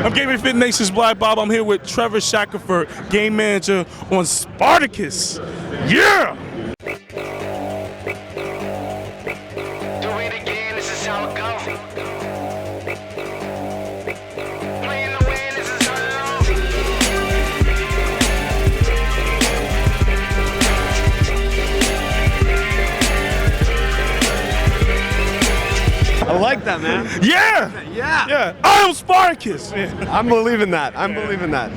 I'm GamerFitNation's BlackBible. I'm here with Trevor Shackelford, game manager on Spartacus. Yeah! Do it again, this is how it goes. Playing to win, this is how it goes. I like that, man. Yeah! Yeah. Yeah! I am Spartacus! Yeah. I'm believing that. I'm believing that.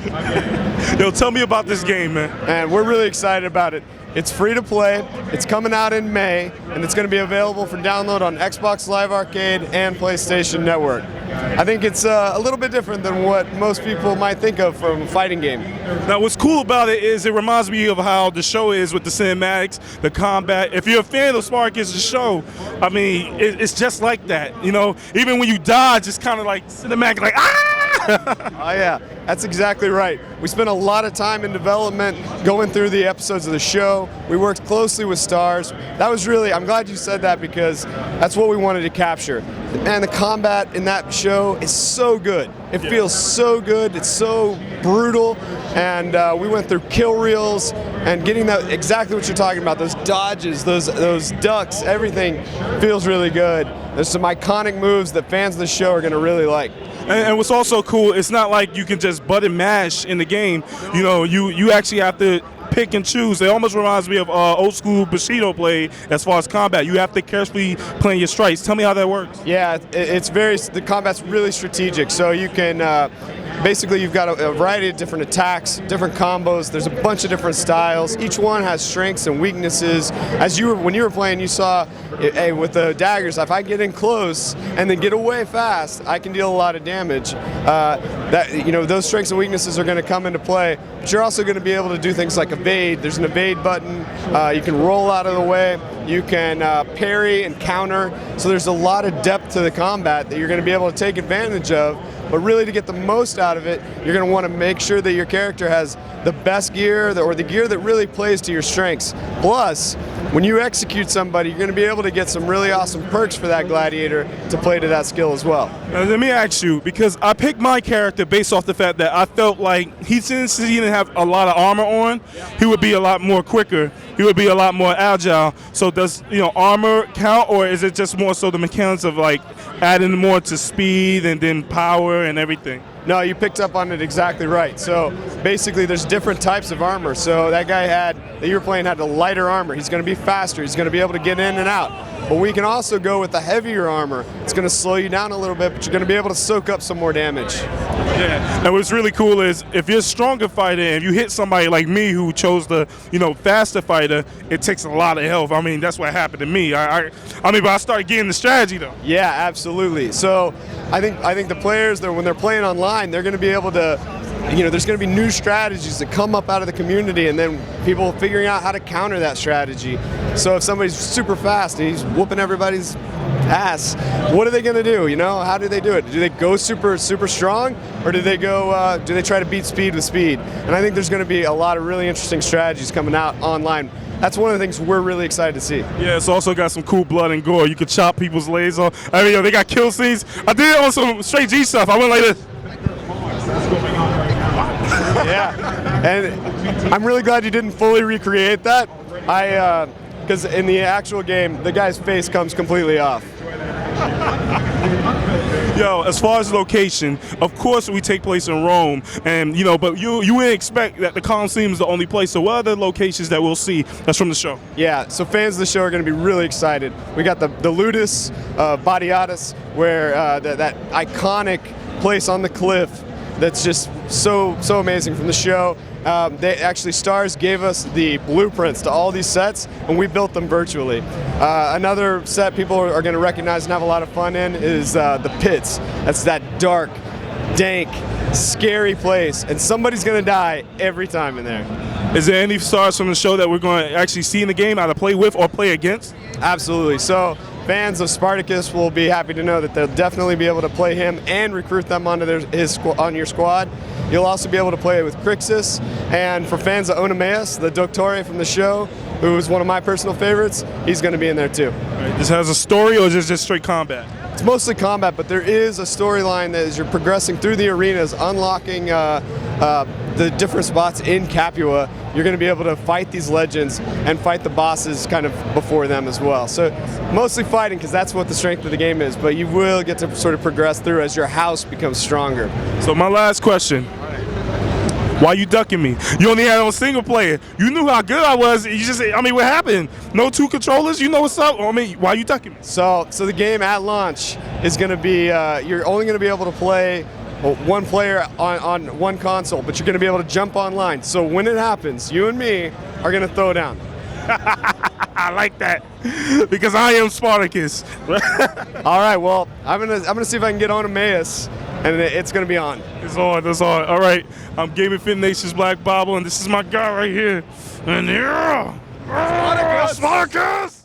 Yo, tell me about this game, man. And we're really excited about it. It's free to play. It's coming out in May, and it's going to be available for download on Xbox Live Arcade and PlayStation Network. I think it's a little bit different than what most people might think of from a fighting game. Now, what's cool about it is it reminds me of how the show is with the cinematics, the combat. If you're a fan of Spartacus, the show, I mean, it's just like that. You know, even when you dodge, it's kind of like cinematic, like, ah! Oh yeah, that's exactly right. We spent a lot of time in development going through the episodes of the show. We worked closely with stars. That was really, I'm glad you said that because that's what we wanted to capture. And the combat in that show is so good. It feels so good. It's so brutal. And we went through kill reels and getting that exactly what you're talking about. Those dodges, those ducks, everything feels really good. There's some iconic moves that fans of the show are going to really like. And what's also cool, it's not like you can just button mash in the game. You know, you actually have to pick and choose. It almost reminds me of old school Bushido play as far as combat. You have to carefully plan your strikes. Tell me how that works. Yeah, the combat's really strategic. So you can, basically you've got a variety of different attacks, different combos. There's a bunch of different styles. Each one has strengths and weaknesses. When you were playing, you saw, hey, with the daggers, if I get in close and then get away fast, I can deal a lot of damage. Those strengths and weaknesses are going to come into play. But you're also going to be able to do things like evade. There's an evade button. You can roll out of the way. You can parry and counter. So there's a lot of depth to the combat that you're going to be able to take advantage of. But really, to get the most out of it, you're going to want to make sure that your character has the best gear or the gear that really plays to your strengths. Plus, when you execute somebody, you're going to be able to get some really awesome perks for that gladiator to play to that skill as well. Now, let me ask you, because I picked my character based off the fact that I felt like since he didn't have a lot of armor on, he would be a lot more quicker. He would be a lot more agile. So does armor count, or is it just more so the mechanics of like adding more to speed and then power and everything? No, you picked up on it exactly right. So basically there's different types of armor. So that guy that you were playing had the lighter armor. He's going to be faster. He's going to be able to get in and out. But we can also go with the heavier armor. It's going to slow you down a little bit, but you're going to be able to soak up some more damage. Yeah, and what's really cool is if you're a stronger fighter and you hit somebody like me who chose the faster fighter, it takes a lot of health. I mean, that's what happened to me. But I started getting the strategy though. Yeah, absolutely. So I think the players, when they're playing online, they're going to be able to, there's going to be new strategies that come up out of the community, and then people figuring out how to counter that strategy. So if somebody's super fast and he's whooping everybody's ass, what are they going to do? How do they do it? Do they go super strong, or do they go? Do they try to beat speed with speed? And I think there's going to be a lot of really interesting strategies coming out online. That's one of the things we're really excited to see. Yeah, it's also got some cool blood and gore. You can chop people's legs off. I mean, they got kill scenes. I did it on some straight G stuff. I went like this. Yeah, and I'm really glad you didn't fully recreate that. Because in the actual game, the guy's face comes completely off. Yo, as far as location, of course we take place in Rome, and but you wouldn't expect that the Colosseum is the only place. So what are the locations that we'll see that's from the show? Yeah, so fans of the show are going to be really excited. We got the Ludus Batiatus, where that iconic place on the cliff that's just so amazing from the show. Stars gave us the blueprints to all these sets, and we built them virtually. Another set people are going to recognize and have a lot of fun in is the pits. That's that dark, dank, scary place, and somebody's going to die every time in there. Is there any stars from the show that we're going to actually see in the game, either play with or play against? Absolutely. So fans of Spartacus will be happy to know that they'll definitely be able to play him and recruit them onto on your squad. You'll also be able to play with Crixus, and for fans of Onomaeus, the Doctore from the show, who is one of my personal favorites, he's going to be in there too. This has a story, or is this just straight combat? It's mostly combat, but there is a storyline that as you're progressing through the arenas, unlocking the different spots in Capua, you're going to be able to fight these legends and fight the bosses kind of before them as well. So mostly fighting, because that's what the strength of the game is, but you will get to sort of progress through as your house becomes stronger. So my last question. Why you ducking me? You only had on single player. You knew how good I was. You just, I mean, what happened? No 2 controllers? You know what's up? I mean, why you ducking me? So the game at launch is going to be, you're only going to be able to play one player on one console, but you're going to be able to jump online. So when it happens, you and me are going to throw down. I like that, because I am Spartacus. All right, well, I'm gonna see if I can get on Emmaus, and it's gonna be on. It's on. All right, I'm GamerFitNation's BlackBible, and this is my guy right here. And yeah, Spartacus.